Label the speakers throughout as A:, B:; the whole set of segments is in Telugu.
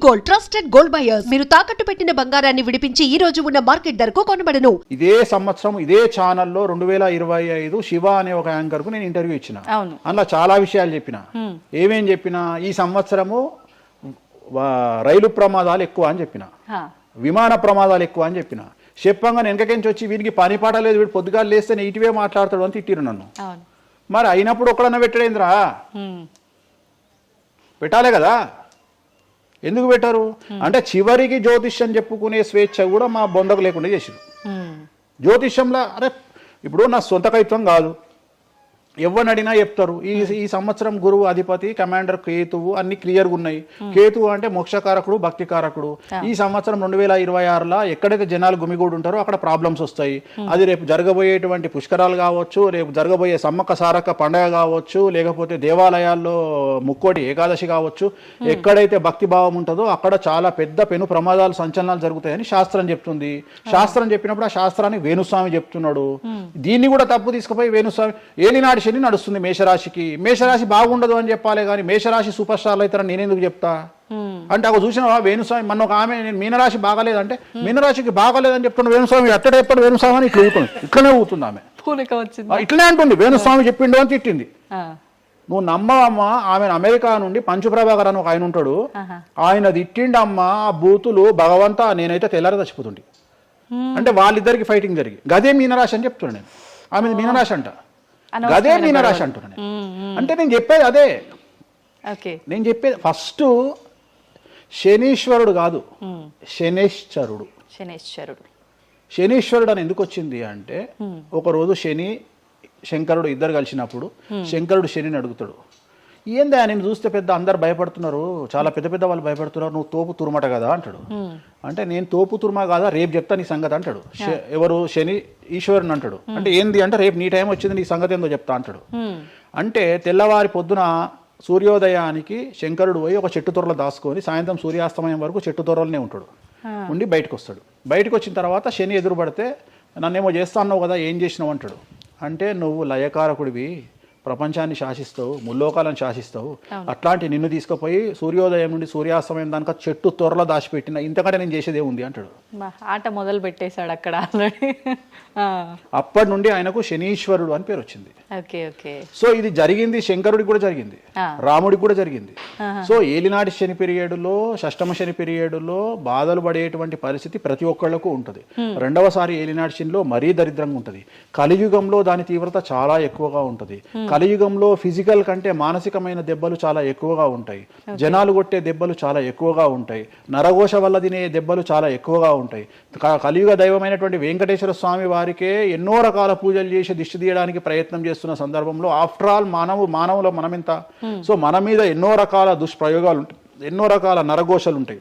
A: Gold, trusted gold buyers. మీరు తాకట్టు పెట్టిన బంగారాన్ని విడిపించి ఈ రోజు ఉన్న మార్కెట్ ధరకు కొనబడను.
B: ఇదే సంవత్సరం ఇదే ఛానల్లో 2025 శివ అనే ఒక యాంకర్ కు నేను ఇంటర్వ్యూ ఇచ్చిన. అందులో చాలా విషయాలు చెప్పిన. ఏమేం చెప్పినా, ఈ సంవత్సరము రైలు ప్రమాదాలు ఎక్కువ అని చెప్పిన, విమాన ప్రమాదాలు ఎక్కువ అని చెప్పిన. చెప్పంగా వెనకకెంచి వచ్చి వీడికి పని పాట లేదు, వీడు పొద్దుగాలు లేస్తే నెగిటివే మాట్లాడతాడు అని తిట్టిరు నన్ను. మరి అయినప్పుడు ఒక్కడన్నా పెట్టడేంద్రా, పెట్టాలే కదా, ఎందుకు పెట్టారు అంటే చివరికి జ్యోతిష్యం చెప్పుకునే స్వేచ్ఛ కూడా మా బొందకు లేకుండా చేసిరు. జ్యోతిష్యంలో అరే ఇప్పుడు నా సొంత కవిత్వం కాదు, ఎవరిని అడిగినా చెప్తారు. ఈ సంవత్సరం గురువు అధిపతి కమాండర్ కేతువు అన్ని క్లియర్గా ఉన్నాయి. కేతువు అంటే మోక్షకారకుడు, భక్తికారకుడు. ఈ సంవత్సరం 2026లో ఎక్కడైతే జనాలు గుమిగూడు ఉంటారో అక్కడ ప్రాబ్లమ్స్ వస్తాయి. అది రేపు జరగబోయేటువంటి పుష్కరాలు కావచ్చు, రేపు జరగబోయే సమ్మక్క సారక్క పండగ కావచ్చు, లేకపోతే దేవాలయాల్లో ముక్కోటి ఏకాదశి కావచ్చు, ఎక్కడైతే భక్తి భావం ఉంటుందో అక్కడ చాలా పెద్ద పెను ప్రమాదాలు సంచలనాలు జరుగుతాయని శాస్త్రం చెప్తుంది. శాస్త్రం చెప్పినప్పుడు ఆ శాస్త్రాన్ని వేణుస్వామి చెప్తున్నాడు. దీన్ని కూడా తప్పు తీసుకుపోయి వేణుస్వామి ఏలినాటి శని నడుస్తుంది మేషరాశికి, మేషరాశి బాగుండదు అని చెప్పాలి కానీ మేషరాశి సూపర్ స్టార్లు అవుతారని నేనెందుకు చెప్తా అంటే, ఒక చూసినా వేణుస్వామి మన ఒక ఆమె నేను మీనరాశి బాగాలేదంటే మీనరాశికి బాగాలేదని చెప్తున్నా వేణుస్వామి ఎక్కడ చెప్పాడు వేణుస్వామి అని ఇట్లా ఊతుంది, ఇట్లనే ఊతుంది ఆమె, ఇట్లనే అంటుంది వేణుస్వామి చెప్పిండు అని తిట్టింది. నువ్వు నమ్మవమ్మా, ఆమె అమెరికా నుండి పంచుప్రభాకర్ అని ఒక ఆయన ఉంటాడు, ఆయన తిట్టిండమ్మా ఆ బూతులు భగవంతా నేనైతే తెల్లారి చచ్చిపోతుండే అంటే వాళ్ళిద్దరికి ఫైటింగ్ జరిగి గదే మీనరాశి అని చెప్తున్నా నేను. ఆమె మీనరాశి అంట, గదే మీనరాశి అంటున్నా నేను. అంటే నేను చెప్పేది అదే, నేను చెప్పేది ఫస్ట్ శనీశ్వరుడు కాదు శనేశ్వరుడు. శనీశ్వరుడు అని ఎందుకు వచ్చింది అంటే, ఒకరోజు శని శంకరుడు ఇద్దరు కలిసినప్పుడు శంకరుడు శనిని అడుగుతాడు, ఏందా నేను చూస్తే పెద్ద అందరు భయపడుతున్నారు, చాలా పెద్ద పెద్ద వాళ్ళు భయపడుతున్నారు, నువ్వు తోపు తురుమట కదా అంటాడు. అంటే నేను తోపు తురుమా కాదా, రేపు చెప్తా నీ సంగతి అంటాడు. ఎవరు శని ఈశ్వరుని అంటాడు. అంటే ఏంది అంటే, రేపు నీ టైం వచ్చింది నీ సంగతి ఏందో చెప్తా అంటాడు. అంటే తెల్లవారి పొద్దున సూర్యోదయానికి శంకరుడు పోయి ఒక చెట్టు తొర్రలో దాచుకొని సాయంత్రం సూర్యాస్తమయం వరకు చెట్టు తొర్రలోనే ఉంటాడు, ఉండి బయటకు వస్తాడు. బయటకు వచ్చిన తర్వాత శని ఎదురుపడితే నన్నేమో చేస్తా అన్నావు కదా, ఏం చేసినావు అంటాడు. అంటే నువ్వు లయకారకుడివి, ప్రపంచాన్ని శాసిస్తావు, ముల్లోకాలను శాసిస్తావు, అట్లాంటి నిన్ను తీసుకుపోయి సూర్యోదయం నుండి సూర్యాస్తమయం దానిక చెట్టు త్వరలో దాచిపెట్టిన, ఇంతకంటే నేను చేసేదే ఉంది అంటాడు.
C: ఆట మొదలు పెట్టేశాడు అక్కడ ఆల్రెడీ.
B: అప్పటి నుండి ఆయనకు శనీశ్వరుడు అని పేరు వచ్చింది. సో ఇది జరిగింది శంకరుడికి కూడా జరిగింది, రాముడికి కూడా జరిగింది. సో ఏలినాటి శని పీరియడ్లో, షష్టమ శని పీరియడ్లో బాధలు పడేటువంటి పరిస్థితి ప్రతి ఒక్కళ్లకు ఉంటుంది. రెండవసారి ఏలినాటి శనిలో మరీ దరిద్రంగా ఉంటుంది. కలియుగంలో దాని తీవ్రత చాలా ఎక్కువగా ఉంటుంది. కలియుగంలో ఫిజికల్ కంటే మానసికమైన దెబ్బలు చాలా ఎక్కువగా ఉంటాయి. జనాలు కొట్టే దెబ్బలు చాలా ఎక్కువగా ఉంటాయి. నరఘోష వల్ల తినే దెబ్బలు చాలా ఎక్కువగా ఉంటాయి. కలియుగ దైవమైనటువంటి వెంకటేశ్వర స్వామి వారికే ఎన్నో రకాల పూజలు చేసి దిష్టి తీయడానికి ప్రయత్నం చేస్తున్న సందర్భంలో ఆఫ్టర్ ఆల్ మానవులో మనమెంత. సో మన మీద ఎన్నో రకాల దుష్ప్రయోగాలు ఉంటాయి, ఎన్నో రకాల నరఘోషలు ఉంటాయి.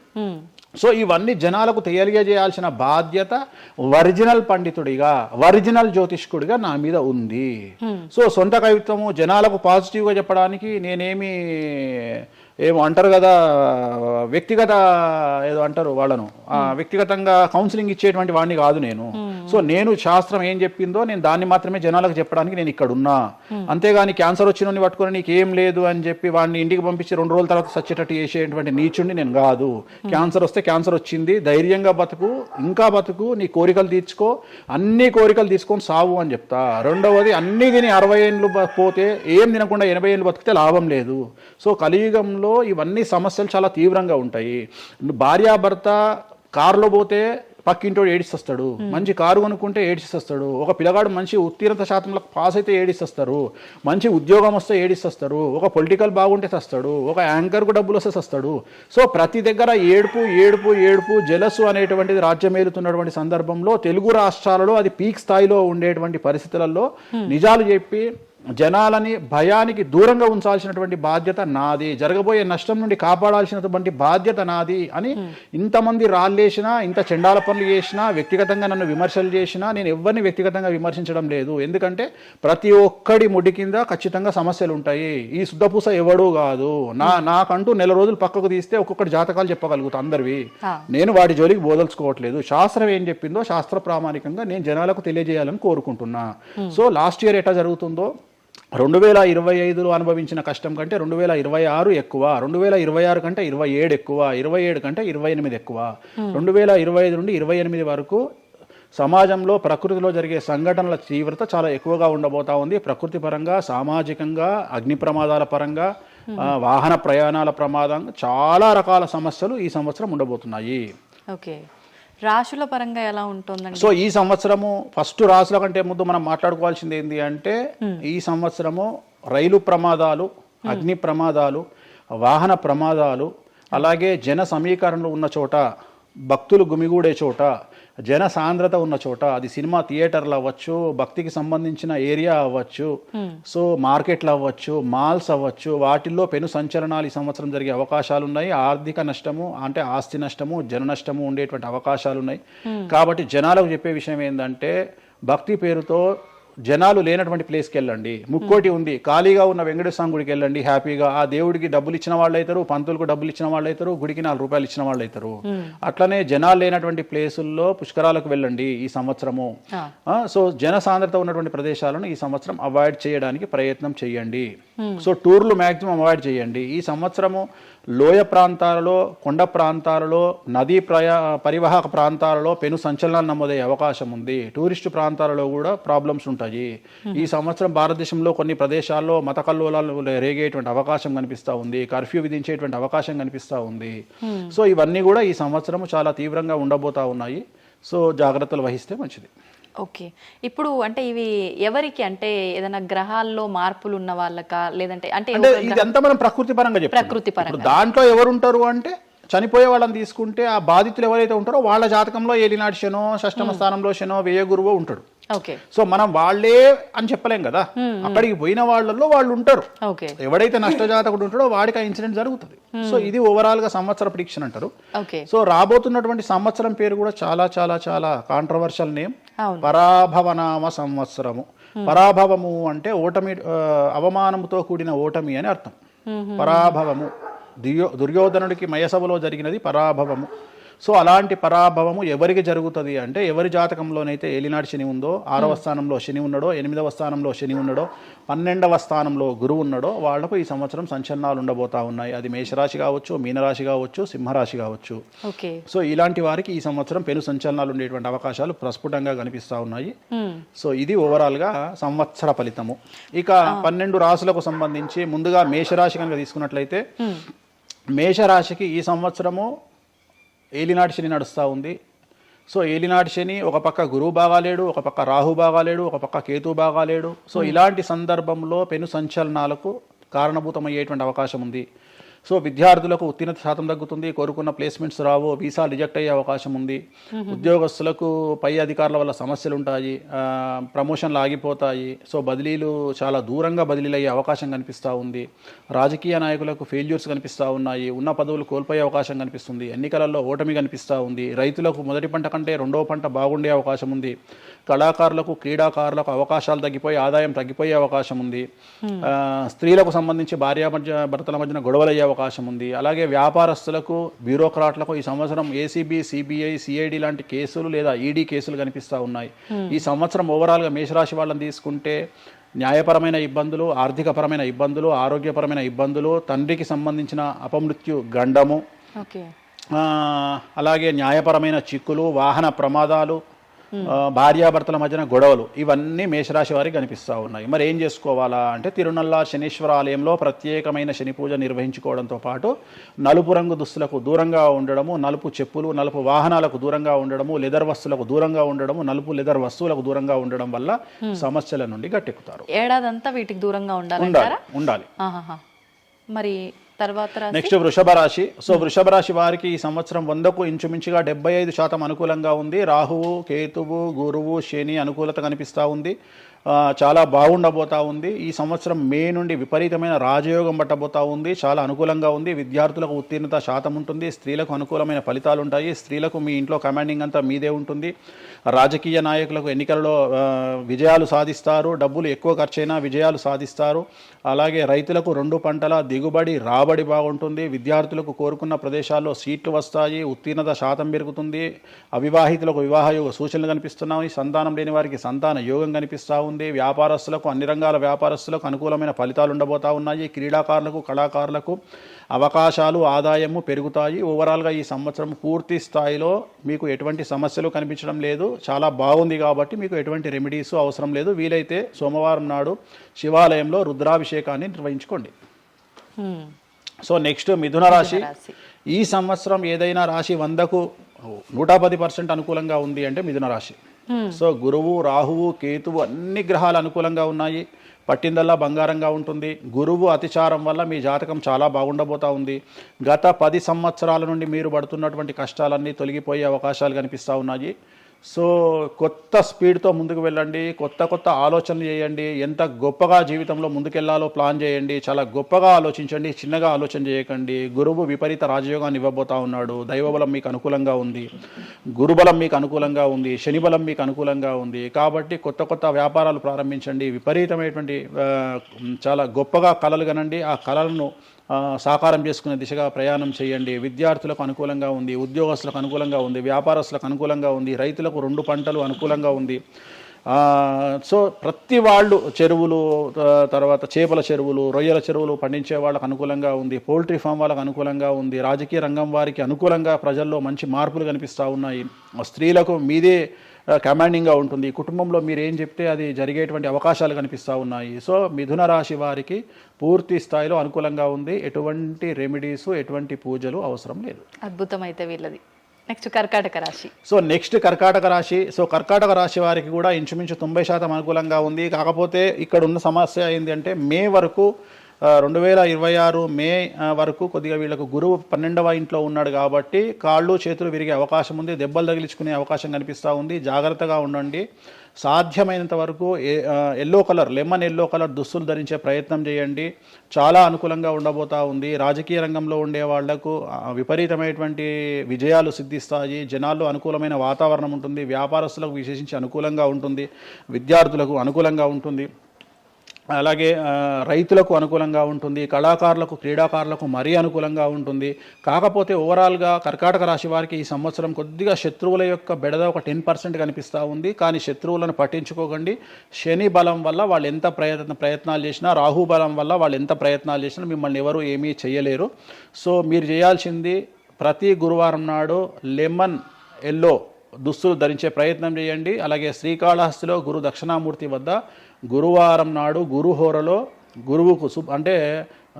B: సో ఇవన్నీ జనాలకు తెలియజేయాల్సిన బాధ్యత ఒరిజినల్ పండితుడిగా, ఒరిజినల్ జ్యోతిష్కుడిగా నా మీద ఉంది. సో సొంత కవిత్వము జనాలకు పాజిటివ్గా చెప్పడానికి నేనేమి ఏమో అంటారు కదా, వ్యక్తిగత ఏదో అంటారు వాళ్ళను, వ్యక్తిగతంగా కౌన్సిలింగ్ ఇచ్చేటువంటి వాడిని కాదు నేను. సో నేను శాస్త్రం ఏం చెప్పిందో నేను దాన్ని మాత్రమే జనాలకు చెప్పడానికి నేను ఇక్కడ ఉన్నా. అంతేగాని క్యాన్సర్ వచ్చిన పట్టుకొని నీకు ఏం లేదు అని చెప్పి వాడిని ఇంటికి పంపించి 2 రోజుల తర్వాత సచ్చేటట్టు చేసేటువంటి నీచుండి నేను కాదు. క్యాన్సర్ వస్తే క్యాన్సర్ వచ్చింది, ధైర్యంగా బతుకు, ఇంకా బతుకు, నీ కోరికలు తీర్చుకో, అన్ని కోరికలు తీసుకొని సావు అని చెప్తా. రెండవది, అన్ని తిని 60 ఏళ్ళు పోతే ఏం తినకుండా 80 ఏళ్ళు బతికితే లాభం లేదు. సో కలియుగంలో ఇవన్నీ సమస్యలు చాలా తీవ్రంగా ఉంటాయి. భార్యాభర్త కారులో పోతే పక్కింటోడు ఏడిస్తాడు, మంచి కారు కొనుక్కుంటే ఏడిస్తాడు, ఒక పిల్లగాడు మంచి ఉత్తీర్ణత శాతంలో పాస్ అయితే ఏడిస్తారు, మంచి ఉద్యోగం వస్తే ఏడిస్తారు, ఒక పొలిటికల్ బాగుంటే తెస్తాడు, ఒక యాంకర్కు డబ్బులు వస్తే తెస్తాడు. సో ప్రతి దగ్గర ఏడుపు ఏడుపు ఏడుపు జలసు అనేటువంటిది రాజ్యమేలుతున్నటువంటి సందర్భంలో తెలుగు రాష్ట్రాలలో అది పీక్ స్థాయిలో ఉండేటువంటి పరిస్థితులలో నిజాలు చెప్పి జనాలని భయానికి దూరంగా ఉంచాల్సినటువంటి బాధ్యత నాది, జరగబోయే నష్టం నుండి కాపాడాల్సినటువంటి బాధ్యత నాది అని ఇంతమంది రాళ్ళేసినా, ఇంత చెండాల పనులు చేసినా, వ్యక్తిగతంగా నన్ను విమర్శలు చేసినా నేను ఎవరిని వ్యక్తిగతంగా విమర్శించడం లేదు. ఎందుకంటే ప్రతి ఒక్కడి ముడి కింద ఖచ్చితంగా సమస్యలు ఉంటాయి. ఈ శుద్ధపూస ఎవడూ కాదు. నాకంటూ నెల రోజులు పక్కకు తీస్తే ఒక్కొక్కటి జాతకాలు చెప్పగలుగుతా అందరివి. నేను వాటి జోలికి బోదలుచుకోవట్లేదు. శాస్త్రం ఏం చెప్పిందో శాస్త్ర ప్రామాణికంగా నేను జనాలకు తెలియజేయాలని కోరుకుంటున్నా. సో లాస్ట్ ఇయర్ ఎట్లా జరుగుతుందో 2025లో అనుభవించిన కష్టం కంటే 2026 ఎక్కువ, 2026 కంటే 27 ఎక్కువ, 27 కంటే 28 ఎక్కువ. 2025 నుండి 28 వరకు సమాజంలో ప్రకృతిలో జరిగే సంఘటనల తీవ్రత చాలా ఎక్కువగా ఉండబోతా ఉంది. ప్రకృతి పరంగా, సామాజికంగా, అగ్ని ప్రమాదాల పరంగా, వాహన ప్రయాణాల ప్రమాదం, చాలా రకాల సమస్యలు ఈ సంవత్సరం ఉండబోతున్నాయి.
C: ఓకే, రాశుల పరంగా ఎలా ఉంటుందండి?
B: సో ఈ సంవత్సరము ఫస్ట్ రాశుల కంటే ముందు మనం మాట్లాడుకోవాల్సింది ఏంటి అంటే, ఈ సంవత్సరము రైలు ప్రమాదాలు, అగ్ని ప్రమాదాలు, వాహన ప్రమాదాలు, అలాగే జన సమీకరణలు ఉన్న చోట, భక్తులు గుమిగూడే చోట, జన సాంద్రత ఉన్న చోట, అది సినిమా థియేటర్లు అవ్వచ్చు, భక్తికి సంబంధించిన ఏరియా అవ్వచ్చు, సో మార్కెట్లు అవ్వచ్చు, మాల్స్ అవ్వచ్చు, వాటిల్లో పెను సంచలనాలు ఈ సంవత్సరం జరిగే అవకాశాలు ఉన్నాయి. ఆర్థిక నష్టము అంటే ఆస్తి నష్టము, జన నష్టము ఉండేటువంటి అవకాశాలు ఉన్నాయి. కాబట్టి జనాలకు చెప్పే విషయం ఏంటంటే, భక్తి పేరుతో జనాలు లేనటువంటి ప్లేస్కి వెళ్ళండి. ముక్కోటి ఉంది, ఖాళీగా ఉన్న వెంకటేశ్వర గుడికి వెళ్ళండి హ్యాపీగా. ఆ దేవుడికి డబ్బులు ఇచ్చిన వాళ్ళు అవుతారు, పంతులకు డబ్బులు ఇచ్చిన వాళ్ళు అవుతారు, గుడికి 4 రూపాయలు ఇచ్చిన వాళ్ళు అవుతారు. అట్లనే జనాలు లేనటువంటి ప్లేసుల్లో పుష్కరాలకు వెళ్ళండి ఈ సంవత్సరము. సో జన సాంద్రత ఉన్నటువంటి ప్రదేశాలను ఈ సంవత్సరం అవాయిడ్ చేయడానికి ప్రయత్నం చేయండి. సో టూర్లు మ్యాక్సిమం అవాయిడ్ చేయండి. ఈ సంవత్సరము లోయ ప్రాంతాలలో, కొండ ప్రాంతాలలో, నదీ పరివాహక ప్రాంతాలలో పెను సంచలనాలు నమోదయ్యే అవకాశం ఉంది. టూరిస్టు ప్రాంతాలలో కూడా ప్రాబ్లమ్స్ ఉంటాయి. ఈ సంవత్సరం భారతదేశంలో కొన్ని ప్రదేశాల్లో మత కల్లోలాలు రేగేటువంటి అవకాశం కనిపిస్తూ ఉంది, కర్ఫ్యూ విధించేటువంటి అవకాశం కనిపిస్తూ ఉంది. సో ఇవన్నీ కూడా ఈ సంవత్సరం చాలా తీవ్రంగా ఉండబోతా ఉన్నాయి. సో జాగ్రత్తలు వహిస్తే మంచిది.
C: ఓకే, ఇప్పుడు అంటే ఇవి ఎవరికి, అంటే ఏదైనా గ్రహాల్లో మార్పులు ఉన్న వాళ్ళకా, లేదంటే అంటే
B: ఇదంతా మనం ప్రకృతి పరంగా చెప్తాం.
C: ప్రకృతి పరంగా
B: దాంట్లో ఎవరు ఉంటారు అంటే, చనిపోయే వాళ్ళని తీసుకుంటే ఆ బాధితులు ఎవరైతే ఉంటారో వాళ్ళ జాతకంలో ఏలినాటి శనో, షష్టమ స్థానంలో శనో, వ్యయ గురువో ఉంటాడు.
C: ఓకే,
B: సో మనం వాళ్ళే అని చెప్పలేం కదా, అక్కడికి పోయిన వాళ్ళల్లో వాళ్ళు ఉంటారు. ఎవడైతే నష్టజాతకుడు ఉంటాడో వాడికి ఆ ఇన్సిడెంట్ జరుగుతుంది. సో ఇది ఓవరాల్ గా సంవత్సర ప్రిడిక్షన్ అంటారు. సో రాబోతున్నటువంటి సంవత్సరం పేరు కూడా చాలా చాలా చాలా కాంట్రవర్షియల్ నేమ్, పరాభవనామ సంవత్సరము. పరాభవము అంటే ఓటమి, అవమానంతో కూడిన ఓటమి అని అర్థం. పరాభవము, దుర్యోధనుడికి మయసభలో జరిగినది పరాభవము. సో అలాంటి పరాభవము ఎవరికి జరుగుతుంది అంటే, ఎవరి జాతకంలోనైతే ఏలినాటి శని ఉందో, 6వ స్థానంలో శని ఉన్నాడో, 8వ స్థానంలో శని ఉన్నాడో, 12వ స్థానంలో గురువు ఉన్నాడో వాళ్లకు ఈ సంవత్సరం సంచలనాలు ఉండబోతా ఉన్నాయి. అది మేషరాశి కావచ్చు, మీనరాశి కావచ్చు, సింహరాశి కావచ్చు. సో ఇలాంటి వారికి ఈ సంవత్సరం పెను సంచలనాలు ఉండేటువంటి అవకాశాలు ప్రస్ఫుటంగా కనిపిస్తూ ఉన్నాయి. సో ఇది ఓవరాల్ గా సంవత్సర ఫలితము. ఇక 12 రాశులకు సంబంధించి ముందుగా మేషరాశి కనుక తీసుకున్నట్లయితే, మేషరాశికి ఈ సంవత్సరము ఏలినాటి శని నడుస్తూ ఉంది. సో ఏలినాటి శని ఒక పక్క గురువు బాగాలేడు, ఒక పక్క రాహు బాగాలేడు, ఒక పక్క కేతు బాగాలేడు. సో ఇలాంటి సందర్భంలో పెను సంచలనాలకు కారణభూతమయ్యేటువంటి అవకాశం ఉంది. సో విద్యార్థులకు ఉత్తీర్ణత శాతం తగ్గుతుంది, కోరుకున్న ప్లేస్మెంట్స్ రావు, వీసా రిజెక్ట్ అయ్యే అవకాశం ఉంది. ఉద్యోగస్తులకు పై అధికారుల వల్ల సమస్యలు ఉంటాయి, ప్రమోషన్లు ఆగిపోతాయి. సో బదిలీలు చాలా దూరంగా బదిలీలు అయ్యే అవకాశం కనిపిస్తూ ఉంది. రాజకీయ నాయకులకు ఫెయిల్యూర్స్ కనిపిస్తూ ఉన్నాయి, ఉన్న పదవులు కోల్పోయే అవకాశం కనిపిస్తుంది, ఎన్నికలలో ఓటమి కనిపిస్తూ ఉంది. రైతులకు మొదటి పంట కంటే రెండవ పంట బాగుండే అవకాశం ఉంది. కళాకారులకు, క్రీడాకారులకు అవకాశాలు తగ్గిపోయి ఆదాయం తగ్గిపోయే అవకాశం ఉంది. స్త్రీలకు సంబంధించి భర్తల మధ్యన గొడవలు అయ్యే అవకాశం ఉంది. అలాగే వ్యాపారస్తులకు, బ్యూరోక్రాట్లకు ఈ సంవత్సరం ఏసీబీ, సిబిఐ, సిఐడి లాంటి కేసులు లేదా ఈడీ కేసులు కనిపిస్తూ ఉన్నాయి. ఈ సంవత్సరం ఓవరాల్గా మేషరాశి వాళ్ళని తీసుకుంటే న్యాయపరమైన ఇబ్బందులు, ఆర్థికపరమైన ఇబ్బందులు, ఆరోగ్యపరమైన ఇబ్బందులు, తండ్రికి సంబంధించిన అపమృత్యు గండము, అలాగే న్యాయపరమైన చిక్కులు, వాహన ప్రమాదాలు, భార్యాభర్తల మధ్యన గొడవలు, ఇవన్నీ మేషరాశి వారికి కనిపిస్తూ ఉన్నాయి. మరి ఏం చేసుకోవాలా అంటే, తిరునల్లా శనీశ్వర ఆలయంలో ప్రత్యేకమైన శని పూజ నిర్వహించుకోవడంతో పాటు నలుపు రంగు దుస్తులకు దూరంగా ఉండడము, నలుపు చెప్పులు, నలుపు వాహనాలకు దూరంగా ఉండడము, లెదర్ వస్తువులకు దూరంగా ఉండడము, నలుపు లెదర్ వస్తువులకు దూరంగా ఉండడం వల్ల సమస్యల నుండి గట్టెక్కుతారు.
C: ఏడాదంతా వీటికి దూరంగా
B: ఉండాలి.
C: మరి తర్వాత
B: నెక్స్ట్ వృషభ రాశి. సో వృషభ రాశి వారికి ఈ సంవత్సరం 100కు ఇంచుమించుగా 75% అనుకూలంగా ఉంది. రాహువు, కేతువు, గురువు, శని అనుకూలత కనిపిస్తూ ఉంది. చాలా బాగుండబోతా ఉంది. ఈ సంవత్సరం మే నుండి విపరీతమైన రాజయోగం పట్టబోతా ఉంది. చాలా అనుకూలంగా ఉంది. విద్యార్థులకు ఉత్తీర్ణత శాతం ఉంటుంది. స్త్రీలకు అనుకూలమైన ఫలితాలు ఉంటాయి. స్త్రీలకు మీ ఇంట్లో కమాండింగ్ అంతా మీదే ఉంటుంది. రాజకీయ నాయకులకు ఎన్నికలలో విజయాలు సాధిస్తారు. డబ్బులు ఎక్కువ ఖర్చైనా విజయాలు సాధిస్తారు. అలాగే రైతులకు 2 పంటల దిగుబడి, రాబడి బాగుంటుంది. విద్యార్థులకు కోరుకున్న ప్రదేశాల్లో సీట్లు వస్తాయి. ఉత్తీర్ణత శాతం పెరుగుతుంది. అవివాహితులకు వివాహ యోగ సూచనలు కనిపిస్తున్నాయి. సంతానం లేని వారికి సంతాన యోగం కనిపిస్తూ ఉంది. ఉంది. వ్యాపారస్తులకు, అన్ని రంగాల వ్యాపారస్తులకు అనుకూలమైన ఫలితాలు ఉండబోతా ఉన్నాయి. క్రీడాకారులకు, కళాకారులకు అవకాశాలు, ఆదాయము పెరుగుతాయి. ఓవరాల్గా ఈ సంవత్సరం పూర్తి స్థాయిలో మీకు ఎటువంటి సమస్యలు కనిపించడం లేదు. చాలా బాగుంది కాబట్టి మీకు ఎటువంటి రెమెడీస్ అవసరం లేదు. వీలైతే సోమవారం నాడు శివాలయంలో రుద్రాభిషేకాన్ని నిర్వహించుకోండి. సో నెక్స్ట్ మిథున రాశి. ఈ సంవత్సరం ఏదైనా రాశి 100కు 110% అనుకూలంగా ఉంది అంటే మిథున రాశి. సో గురువు, రాహువు, కేతువు అన్ని గ్రహాలు అనుకూలంగా ఉన్నాయి. పట్టిందల్లా బంగారంగా ఉంటుంది. గురువు అతిచారం వల్ల మీ జాతకం చాలా బాగుండబోతా ఉంది. గత 10 సంవత్సరాల నుండి మీరు పడుతున్నటువంటి కష్టాలన్నీ తొలగిపోయే అవకాశాలు కనిపిస్తూ ఉన్నాయి. సో కొత్త స్పీడ్తో ముందుకు వెళ్ళండి. కొత్త ఆలోచనలు చేయండి. ఎంత గొప్పగా జీవితంలో ముందుకెళ్లాలో ప్లాన్ చేయండి. చాలా గొప్పగా ఆలోచించండి. చిన్నగా ఆలోచన చేయకండి. గురువు విపరీత రాజయోగాన్ని ఇవ్వబోతా ఉన్నాడు. దైవబలం మీకు అనుకూలంగా ఉంది. గురుబలం మీకు అనుకూలంగా ఉంది. శనిబలం మీకు అనుకూలంగా ఉంది. కాబట్టి కొత్త వ్యాపారాలు ప్రారంభించండి. విపరీతమైనటువంటి చాలా గొప్పగా కలలు కనండి. ఆ కళలను సాకారం చేసుకునే దిశగా ప్రయాణం చేయండి. విద్యార్థులకు అనుకూలంగా ఉంది. ఉద్యోగస్తులకు అనుకూలంగా ఉంది. వ్యాపారస్తులకు అనుకూలంగా ఉంది. రైతులకు 2 పంటలు అనుకూలంగా ఉంది. సో ప్రతి వాళ్ళు చెరువులు, తర్వాత చేపల చెరువులు, రొయ్యల చెరువులు పండించే వాళ్ళకు అనుకూలంగా ఉంది. పౌల్ట్రీ ఫామ్ వాళ్ళకు అనుకూలంగా ఉంది. రాజకీయ రంగం వారికి అనుకూలంగా ప్రజల్లో మంచి మార్పులు కనిపిస్తూ ఉన్నాయి. స్త్రీలకు మీదే కమాండింగ్గా ఉంటుంది. కుటుంబంలో మీరు ఏం చెప్తే అది జరిగేటువంటి అవకాశాలు కనిపిస్తూ ఉన్నాయి. సో మిథున రాశి వారికి పూర్తి స్థాయిలో అనుకూలంగా ఉంది. ఎటువంటి రెమెడీస్, ఎటువంటి పూజలు అవసరం లేదు.
C: అద్భుతం అయితే వీళ్ళది. నెక్స్ట్ కర్కాటక రాశి.
B: సో నెక్స్ట్ కర్కాటక రాశి. సో కర్కాటక రాశి వారికి కూడా ఇంచుమించు 90% అనుకూలంగా ఉంది. కాకపోతే ఇక్కడ ఉన్న సమస్య ఏంటి అంటే మే వరకు 2026 మే వరకు కొద్దిగా వీళ్ళకు గురువు 12వ ఇంట్లో ఉన్నాడు కాబట్టి కాళ్ళు చేతులు విరిగే అవకాశం ఉంది. దెబ్బలు తగిలించుకునే అవకాశం కనిపిస్తూ ఉంది. జాగ్రత్తగా ఉండండి. సాధ్యమైనంత వరకు yellow colour, lemon yellow colour దుస్తులు ధరించే ప్రయత్నం చేయండి. చాలా అనుకూలంగా ఉండబోతా ఉంది. రాజకీయ రంగంలో ఉండే వాళ్లకు విపరీతమైనటువంటి విజయాలు సిద్ధిస్తాయి. జనాల్లో అనుకూలమైన వాతావరణం ఉంటుంది. వ్యాపారస్తులకు విశేషించి అనుకూలంగా ఉంటుంది. విద్యార్థులకు అనుకూలంగా ఉంటుంది. అలాగే రైతులకు అనుకూలంగా ఉంటుంది. కళాకారులకు, క్రీడాకారులకు మరీ అనుకూలంగా ఉంటుంది. కాకపోతే ఓవరాల్గా కర్కాటక రాశి వారికి ఈ సంవత్సరం కొద్దిగా శత్రువుల యొక్క బెడద ఒక 10% కనిపిస్తూ ఉంది. కానీ శత్రువులను పట్టించుకోకండి. శని బలం వల్ల వాళ్ళు ఎంత ప్రయత్నాలు చేసినా, రాహు బలం వల్ల వాళ్ళు ఎంత ప్రయత్నాలు చేసినా మిమ్మల్ని ఎవరు ఏమీ చేయలేరు. సో మీరు చేయాల్సింది ప్రతి గురువారం నాడు లెమన్ ఎల్లో దుస్తులు ధరించే ప్రయత్నం చేయండి. అలాగే శ్రీకాళహస్తిలో గురు దక్షిణామూర్తి వద్ద గురువారం నాడు గురుహోరలో గురువుకు అంటే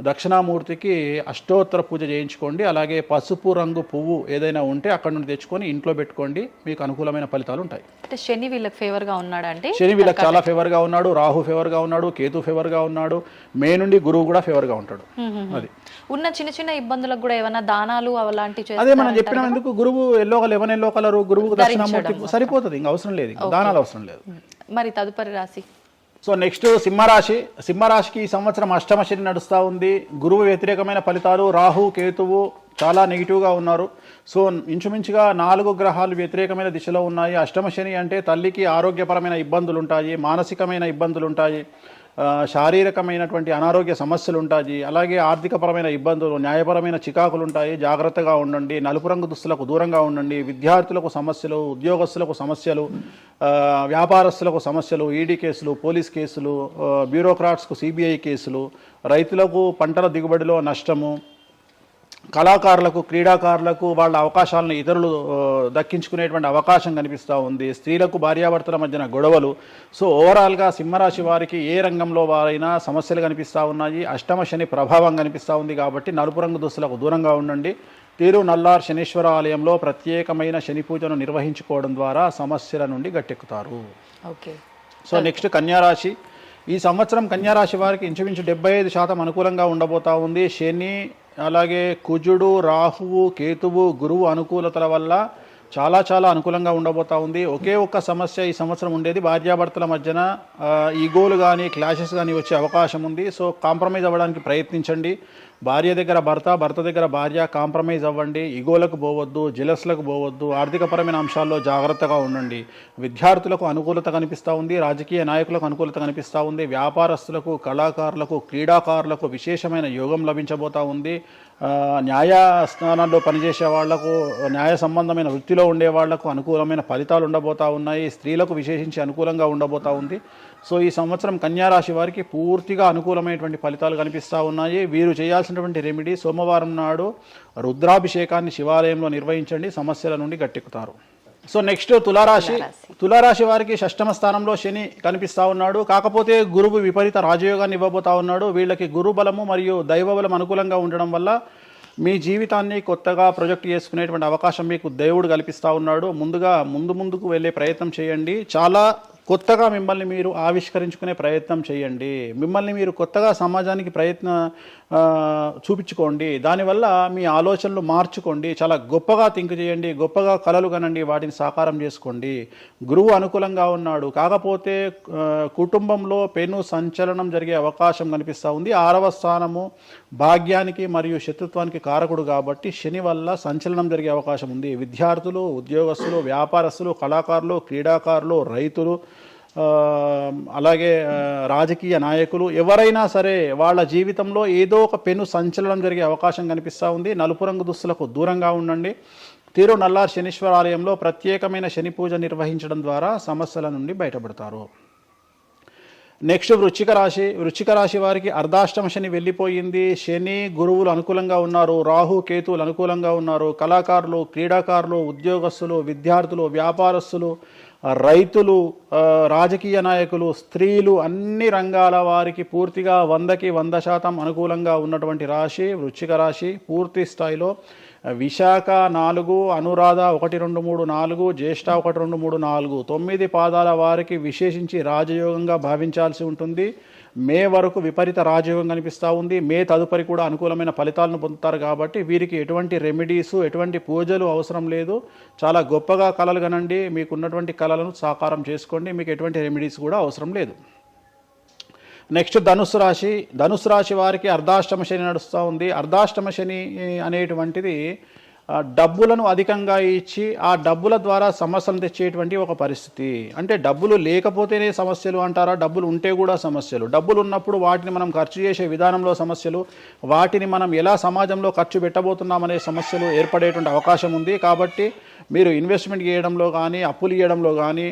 B: దక్షిణామూర్తికి అష్టోత్తర పూజ చేయించుకోండి. అలాగే పసుపు రంగు పువ్వు ఏదైనా ఉంటే అక్కడ నుండి తెచ్చుకొని ఇంట్లో పెట్టుకోండి. మీకు అనుకూలమైన ఫలితాలు ఉంటాయి.
C: అంటే శని వీళ్ళకి ఫేవర్గా ఉన్నాడు అంటే
B: శని వీళ్ళకి చాలా ఫేవర్గా ఉన్నాడు. రాహు ఫేవర్గా ఉన్నాడు. కేతు ఫేవర్గా ఉన్నాడు. మే నుండి గురువు కూడా ఫేవర్గా ఉంటాడు. అది
C: ఉన్న చిన్న ఇబ్బందులకు కూడా ఏమైనా దానాలు అలాంటివి
B: అదే మనం చెప్పినందుకు గురువు లెమన్ ఎల్లో కలర్ గురువుకు దక్షిణామూర్తి సరిపోతుంది. ఇంకా అవసరం లేదు. దానాలు అవసరం లేదు.
C: మరి తదుపరి రాశి.
B: సో నెక్స్ట్ సింహరాశి. సింహరాశికి ఈ సంవత్సరం అష్టమ శని నడుస్తూ ఉంది. గురువు వ్యతిరేకమైన ఫలితాలు. రాహు, కేతువు చాలా నెగిటివ్గా ఉన్నారు. సో ఇంచుమించుగా 4 గ్రహాలు వ్యతిరేకమైన దిశలో ఉన్నాయి. అష్టమ శని అంటే తల్లికి ఆరోగ్యపరమైన ఇబ్బందులు ఉంటాయి. మానసికమైన ఇబ్బందులు ఉంటాయి. శారీరకమైనటువంటి అనారోగ్య సమస్యలు ఉంటాయి. అలాగే ఆర్థికపరమైన ఇబ్బందులు, న్యాయపరమైన చికాకులు ఉంటాయి. జాగ్రత్తగా ఉండండి. నలుపు రంగు దుస్తులకు దూరంగా ఉండండి. విద్యార్థులకు సమస్యలు, ఉద్యోగస్తులకు సమస్యలు, వ్యాపారస్తులకు సమస్యలు, ఈడీ కేసులు, పోలీస్ కేసులు, బ్యూరోక్రాట్స్కు సిబిఐ కేసులు, రైతులకు పంటల దిగుబడిలో నష్టము, కళాకారులకు, క్రీడాకారులకు వాళ్ళ అవకాశాలను ఇతరులు దక్కించుకునేటువంటి అవకాశం కనిపిస్తూ ఉంది. స్త్రీలకు భార్యాభర్తల మధ్యన గొడవలు. సో ఓవరాల్గా సింహరాశి వారికి ఏ రంగంలో వారైనా సమస్యలు కనిపిస్తూ ఉన్నాయి. అష్టమ శని ప్రభావం కనిపిస్తూ ఉంది కాబట్టి నలుపు రంగు దుస్తులకు దూరంగా ఉండండి. తీరు నల్లార్ శనీశ్వర ఆలయంలో ప్రత్యేకమైన శని పూజను నిర్వహించుకోవడం ద్వారా సమస్యల నుండి గట్టెక్కుతారు.
C: ఓకే.
B: సో నెక్స్ట్ కన్యారాశి. ఈ సంవత్సరం కన్యారాశి వారికి ఇంచుమించు 75% అనుకూలంగా ఉండబోతా ఉంది. శని, అలాగే కుజుడు, రాహువు, కేతువు, గురువు అనుకూలతల వల్ల చాలా అనుకూలంగా ఉండబోతా ఉంది. ఒకే ఒక్క సమస్య ఈ సంవత్సరం ఉండేది. భార్యాభర్తల మధ్యన ఈగోలు కానీ, క్లాషెస్ కానీ వచ్చే అవకాశం ఉంది. సో కాంప్రమైజ్ అవ్వడానికి ప్రయత్నించండి. భార్య దగ్గర భర్త, భర్త దగ్గర భార్య కాంప్రమైజ్ అవ్వండి. ఈగోలకు పోవద్దు, జెలస్లకు పోవద్దు. ఆర్థికపరమైన అంశాల్లో జాగ్రత్తగా ఉండండి. విద్యార్థులకు అనుకూలత కనిపిస్తూ ఉంది. రాజకీయ నాయకులకు అనుకూలత కనిపిస్తూ ఉంది. వ్యాపారస్తులకు, కళాకారులకు, క్రీడాకారులకు విశేషమైన యోగం లభించబోతూ ఉంది. న్యాయస్థానాల్లో పనిచేసే వాళ్లకు, న్యాయ సంబంధమైన వృత్తిలో ఉండే వాళ్లకు అనుకూలమైన ఫలితాలు ఉండబోతూ ఉన్నాయి. స్త్రీలకు విశేషించి అనుకూలంగా ఉండబోతూ ఉంది. సో ఈ సంవత్సరం కన్యారాశి వారికి పూర్తిగా అనుకూలమైనటువంటి ఫలితాలు కనిపిస్తూ ఉన్నాయి. వీరు చేయాల్సినటువంటి రెమెడీ, సోమవారం నాడు రుద్రాభిషేకాన్ని శివాలయంలో నిర్వహించండి, సమస్యల నుండి గట్టెక్కుతారు. సో నెక్స్ట్ తులారాశి వారికి షష్టమ స్థానంలో శని కనిపిస్తూ ఉన్నాడు. కాకపోతే గురువు విపరీత రాజయోగాన్ని ఇవ్వబోతా ఉన్నాడు. వీళ్ళకి గురు బలము మరియు దైవ బలం అనుకూలంగా ఉండడం వల్ల మీ జీవితాన్ని కొత్తగా ప్రొజెక్ట్ చేసుకునేటువంటి అవకాశం మీకు దేవుడు కల్పిస్తూ ఉన్నాడు. ముందుకు వెళ్ళే ప్రయత్నం చేయండి. చాలా కొత్తగా మిమ్మల్ని మీరు ఆవిష్కరించుకునే ప్రయత్నం చేయండి. మిమ్మల్ని మీరు కొత్తగా సమాజానికి చూపించుకోండి. దానివల్ల మీ ఆలోచనలు మార్చుకోండి. చాలా గొప్పగా థింక్ చేయండి, గొప్పగా కలలు కనండి, వాటిని సాకారం చేసుకోండి. గురువు అనుకూలంగా ఉన్నాడు. కాకపోతే కుటుంబంలో పెను సంచలనం జరిగే అవకాశం కనిపిస్తూ ఉంది. 6వ స్థానము భాగ్యానికి మరియు శత్రుత్వానికి కారకుడు కాబట్టి శని వల్ల సంచలనం జరిగే అవకాశం ఉంది. విద్యార్థులు, ఉద్యోగస్తులు, వ్యాపారస్తులు, కళాకారులు, క్రీడాకారులు, రైతులు, అలాగే రాజకీయ నాయకులు ఎవరైనా సరే వాళ్ళ జీవితంలో ఏదో ఒక పెను సంచలనం జరిగే అవకాశం కనిపిస్తూ ఉంది. నలుపు రంగు దుస్తులకు దూరంగా ఉండండి. తిరునల్లార్ శనీశ్వర ఆలయంలో ప్రత్యేకమైన శని పూజ నిర్వహించడం ద్వారా సమస్యల నుండి బయటపడతారు. నెక్స్ట్ వృశ్చిక రాశి వారికి అర్ధాష్టమ శని వెళ్ళిపోయింది. శని గురువులు అనుకూలంగా ఉన్నారు. రాహు కేతువులు అనుకూలంగా ఉన్నారు. కళాకారులు, క్రీడాకారులు, ఉద్యోగస్తులు, విద్యార్థులు, వ్యాపారస్తులు, రైతులు, రాజకీయ నాయకులు, స్త్రీలు, అన్ని రంగాల వారికి పూర్తిగా 100కి 100% అనుకూలంగా ఉన్నటువంటి రాశి వృశ్చిక రాశి. పూర్తి స్థాయిలో విశాఖ 4, అనురాధ 1, 2, 3, 4, జ్యేష్ఠ 1, 2, 3, 4, 9 పాదాల వారికి విశేషించి రాజయోగంగా భావించాల్సి ఉంటుంది. మే వరకు విపరీత రాజయోగం కనిపిస్తూ ఉంది. మే తదుపరి కూడా అనుకూలమైన ఫలితాలను పొందుతారు. కాబట్టి వీరికి ఎటువంటి రెమెడీసు, ఎటువంటి పూజలు అవసరం లేదు. చాలా గొప్పగా కళలు కనండి. మీకున్నటువంటి కళలను సాకారం చేసుకోండి. మీకు ఎటువంటి రెమెడీస్ కూడా అవసరం లేదు. నెక్స్ట్ ధనుసు రాశి వారికి అర్ధాష్టమ శని నడుస్తూ ఉంది. అర్ధాష్టమ శని అనేటువంటిది డబ్బులను అధికంగా ఇచ్చి ఆ డబ్బుల ద్వారా సమస్యలు తెచ్చేటువంటి ఒక పరిస్థితి. అంటే డబ్బులు లేకపోతేనే సమస్యలు అంటారా? డబ్బులు ఉంటే కూడా సమస్యలు. డబ్బులు ఉన్నప్పుడు వాటిని మనం ఖర్చు చేసే విధానంలో సమస్యలు, వాటిని మనం ఎలా సమాజంలో ఖర్చు పెట్టబోతున్నామనే సమస్యలు ఏర్పడేటువంటి అవకాశం ఉంది. కాబట్టి మీరు ఇన్వెస్ట్మెంట్ చేయడంలో కానీ, అప్పులు ఇవ్వడంలో కానీ,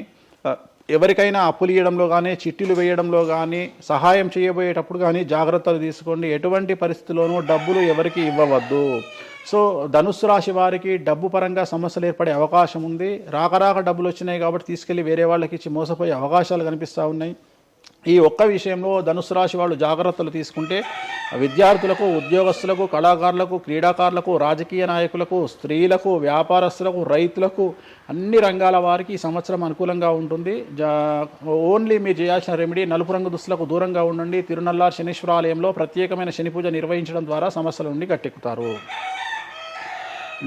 B: ఎవరికైనా అప్పులు ఇవ్వడంలో కానీ, చిట్టీలు వేయడంలో కానీ, సహాయం చేయబోయేటప్పుడు కానీ జాగ్రత్తలు తీసుకోండి. ఎటువంటి పరిస్థితుల్లోనూ డబ్బులు ఎవరికి ఇవ్వవద్దు. సో ధనుస్సు రాశి వారికి డబ్బు పరంగా సమస్యలు ఏర్పడే అవకాశం ఉంది. రాక డబ్బులు వచ్చినాయి కాబట్టి తీసుకెళ్ళి వేరే వాళ్ళకి ఇచ్చి మోసపోయే అవకాశాలు కనిపిస్తూ ఉన్నాయి. ఈ ఒక్క విషయంలో ధనుస్సు రాశి వాళ్ళు జాగ్రత్తలు తీసుకుంటే విద్యార్థులకు, ఉద్యోగస్తులకు, కళాకారులకు, క్రీడాకారులకు, రాజకీయ నాయకులకు, స్త్రీలకు, వ్యాపారస్తులకు, రైతులకు, అన్ని రంగాల వారికి ఈ సంవత్సరం అనుకూలంగా ఉంటుంది. ఓన్లీ మీరు చేయాల్సిన రెమెడీ నలుపు రంగు దుస్తులకు దూరంగా ఉండండి. తిరునల్లార్ శనీశ్వర ఆలయంలో ప్రత్యేకమైన శని పూజ నిర్వహించడం ద్వారా సమస్యల నుండి గట్టెక్కుతారు.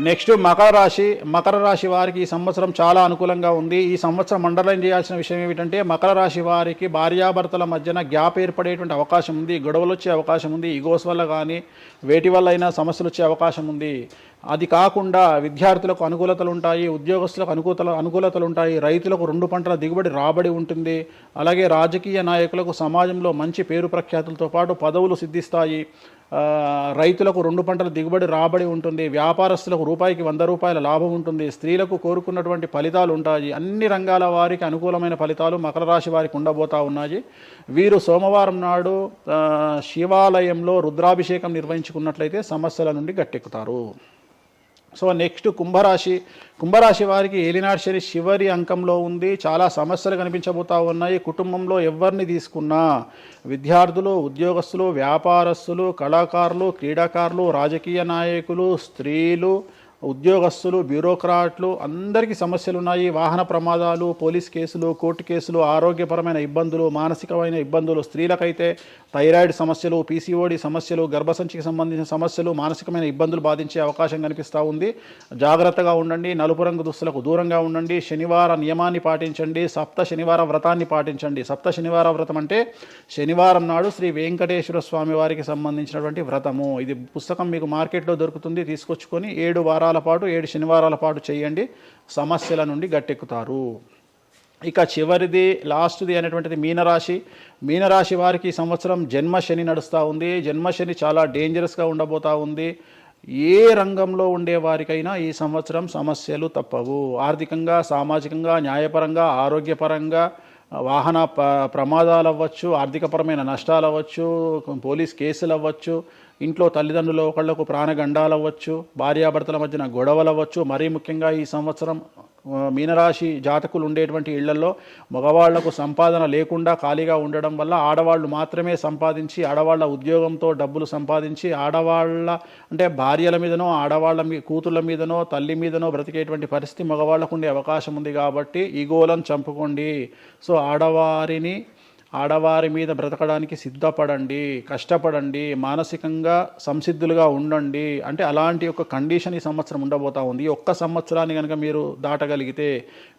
B: నెక్స్ట్ మకర రాశి వారికి ఈ సంవత్సరం చాలా అనుకూలంగా ఉంది. ఈ సంవత్సరం అండర్లైన్ చేయాల్సిన విషయం ఏమిటంటే మకర రాశి వారికి భార్యాభర్తల మధ్యన గ్యాప్ ఏర్పడేటువంటి అవకాశం ఉంది. గొడవలు వచ్చే అవకాశం ఉంది. ఈగోస్ వల్ల కానీ వేటి వల్ల అయినా సమస్యలు వచ్చే అవకాశం ఉంది. అది కాకుండా విద్యార్థులకు అనుకూలతలు ఉంటాయి, ఉద్యోగస్తులకు అనుకూలతలు ఉంటాయి, రైతులకు 2 పంటల దిగుబడి రాబడి ఉంటుంది. అలాగే రాజకీయ నాయకులకు సమాజంలో మంచి పేరు ప్రఖ్యాతులతో పాటు పదవులు సిద్ధిస్తాయి. రైతులకు 2 పంటల దిగుబడి రాబడి ఉంటుంది. వ్యాపారస్తులకు రూపాయికి 100 రూపాయల లాభం ఉంటుంది. స్త్రీలకు కోరుకున్నటువంటి ఫలితాలు ఉంటాయి. అన్ని రంగాల వారికి అనుకూలమైన ఫలితాలు మకర రాశి వారికి ఉండబోతా ఉన్నాయి. వీరు సోమవారం నాడు శివాలయంలో రుద్రాభిషేకం నిర్వహించుకున్నట్లయితే సమస్యల నుండి గట్టెక్కుతారు. సో నెక్స్ట్ కుంభరాశి వారికి ఏలినాటి శని చివరి అంకంలో ఉంది. చాలా సమస్యలు కనిపించబోతా ఉన్నాయి. కుటుంబంలో ఎవరిని తీసుకున్నా విద్యార్థులు, ఉద్యోగస్తులు, వ్యాపారస్తులు, కళాకారులు, క్రీడాకారులు, రాజకీయ నాయకులు, స్త్రీలు, ఉద్యోగస్తులు, బ్యూరోక్రాట్లు అందరికీ సమస్యలు ఉన్నాయి. వాహన ప్రమాదాలు, పోలీస్ కేసులు, కోర్టు కేసులు, ఆరోగ్యపరమైన ఇబ్బందులు, మానసికమైన ఇబ్బందులు, స్త్రీలకైతే థైరాయిడ్ సమస్యలు, పీసీఓడి సమస్యలు, గర్భసంచికి సంబంధించిన సమస్యలు, మానసికమైన ఇబ్బందులు బాధించే అవకాశం కనిపిస్తూ ఉంది. జాగ్రత్తగా ఉండండి. నలుపు రంగు దుస్తులకు దూరంగా ఉండండి. శనివార నియమాన్ని పాటించండి. సప్త శనివార వ్రతాన్ని పాటించండి. సప్త శనివార వ్రతం అంటే శనివారం నాడు శ్రీ వెంకటేశ్వర స్వామి వారికి సంబంధించినటువంటి వ్రతము. ఇది పుస్తకం మీకు మార్కెట్లో దొరుకుతుంది. తీసుకొచ్చుకొని 7 వారాల పాటు 7 శనివారాల పాటు చేయండి. సమస్యల నుండి గట్టెక్కుతారు. ఇక చివరిది లాస్ట్ది అనేటువంటిది మీనరాశి వారికి ఈ సంవత్సరం జన్మ శని నడుస్తూ ఉంది. జన్మ శని చాలా డేంజరస్గా ఉండబోతూ ఉంది. ఏ రంగంలో ఉండే వారికైనా ఈ సంవత్సరం సమస్యలు తప్పవు. ఆర్థికంగా, సామాజికంగా, న్యాయపరంగా, ఆరోగ్యపరంగా, వాహన ప్రమాదాలు అవ్వచ్చు, ఆర్థికపరమైన నష్టాలు అవ్వచ్చు, పోలీస్ కేసులు అవ్వచ్చు, ఇంట్లో తల్లిదండ్రులు ఒకళ్లకు ప్రాణగండాలు అవ్వచ్చు, భార్యాభర్తల మధ్యన గొడవలు అవ్వచ్చు. మరీ ముఖ్యంగా ఈ సంవత్సరం మీనరాశి జాతకులు ఉండేటువంటి ఇళ్లలో మగవాళ్లకు సంపాదన లేకుండా ఖాళీగా ఉండడం వల్ల ఆడవాళ్ళు మాత్రమే సంపాదించి, ఆడవాళ్ళ ఉద్యోగంతో డబ్బులు సంపాదించి, ఆడవాళ్ళ అంటే భార్యల మీదనో, ఆడవాళ్ళ కూతుళ్ళ మీదనో, తల్లి మీదనో బ్రతికేటువంటి పరిస్థితి మగవాళ్ళకు ఉండే అవకాశం ఉంది. కాబట్టి ఈగోలను చంపుకోండి. సో ఆడవారి మీద బ్రతకడానికి సిద్ధపడండి, కష్టపడండి, మానసికంగా సంసిద్ధులుగా ఉండండి. అంటే అలాంటి ఒక కండిషన్ ఈ సంవత్సరం ఉండబోతా ఉంది. ఈ ఒక్క సంవత్సరాన్ని కనుక మీరు దాటగలిగితే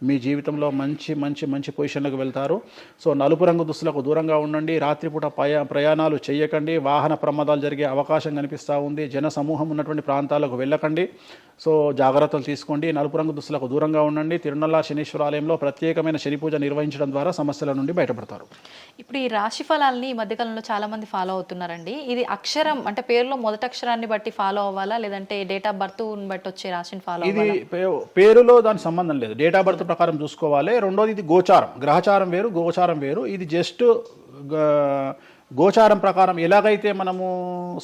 B: మీ జీవితంలో మంచి మంచి మంచి పొజిషన్లకు వెళ్తారు. సో నలుపు రంగు దుస్తులకు దూరంగా ఉండండి, రాత్రిపూట ప్రయాణాలు చేయకండి, వాహన ప్రమాదాలు జరిగే అవకాశం కనిపిస్తూ ఉంది. జన సమూహం ఉన్నటువంటి ప్రాంతాలకు వెళ్ళకండి. సో జాగ్రత్తలు తీసుకోండి, నలుపు రంగు దుస్తులకు దూరంగా ఉండండి. తిరునల్ల శనీశ్వర ఆలయంలో ప్రత్యేకమైన శని పూజ నిర్వహించడం ద్వారా సమస్యల నుండి బయటపడతారు.
C: ఇప్పుడు ఈ రాశి ఫలాల్ని ఈ మధ్యకాలంలో చాలా మంది ఫాలో అవుతున్నారండి. ఇది అక్షరం అంటే పేరులో మొదటి అక్షరాన్ని బట్టి ఫాలో అవ్వాలా, లేదంటే డేట్ ఆఫ్ బర్త్ బట్టి వచ్చే రాశిని ఫాలో
B: ఇది
C: అవ్వాలా?
B: పేరులో దాని సంబంధం లేదు, డేట్ ఆఫ్ బర్త్ ప్రకారం చూసుకోవాలి. రెండోది ఇది గోచారం, గ్రహచారం వేరు, గోచారం వేరు. ఇది జస్ట్ గోచారం ప్రకారం ఎలాగైతే మనము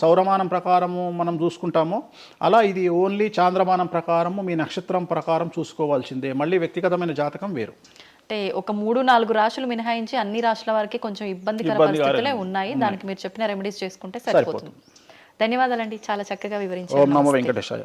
B: సౌరమానం ప్రకారము మనం చూసుకుంటామో అలా ఇది ఓన్లీ చాంద్రమానం ప్రకారము మీ నక్షత్రం ప్రకారం చూసుకోవాల్సిందే. మళ్ళీ వ్యక్తిగతమైన జాతకం వేరు.
C: అంటే ఒక 3-4 రాశులు మినహాయించి అన్ని రాశుల వారికి కొంచెం ఇబ్బందికర పరిస్థితులే ఉన్నాయి. దానికి మీరు చెప్పిన రెమెడీస్ చేసుకుంటే సరిపోతుంది. ధన్యవాదాలండి, చాలా చక్కగా వివరించారు.
B: ఓం నమో వెంకటేశాయ.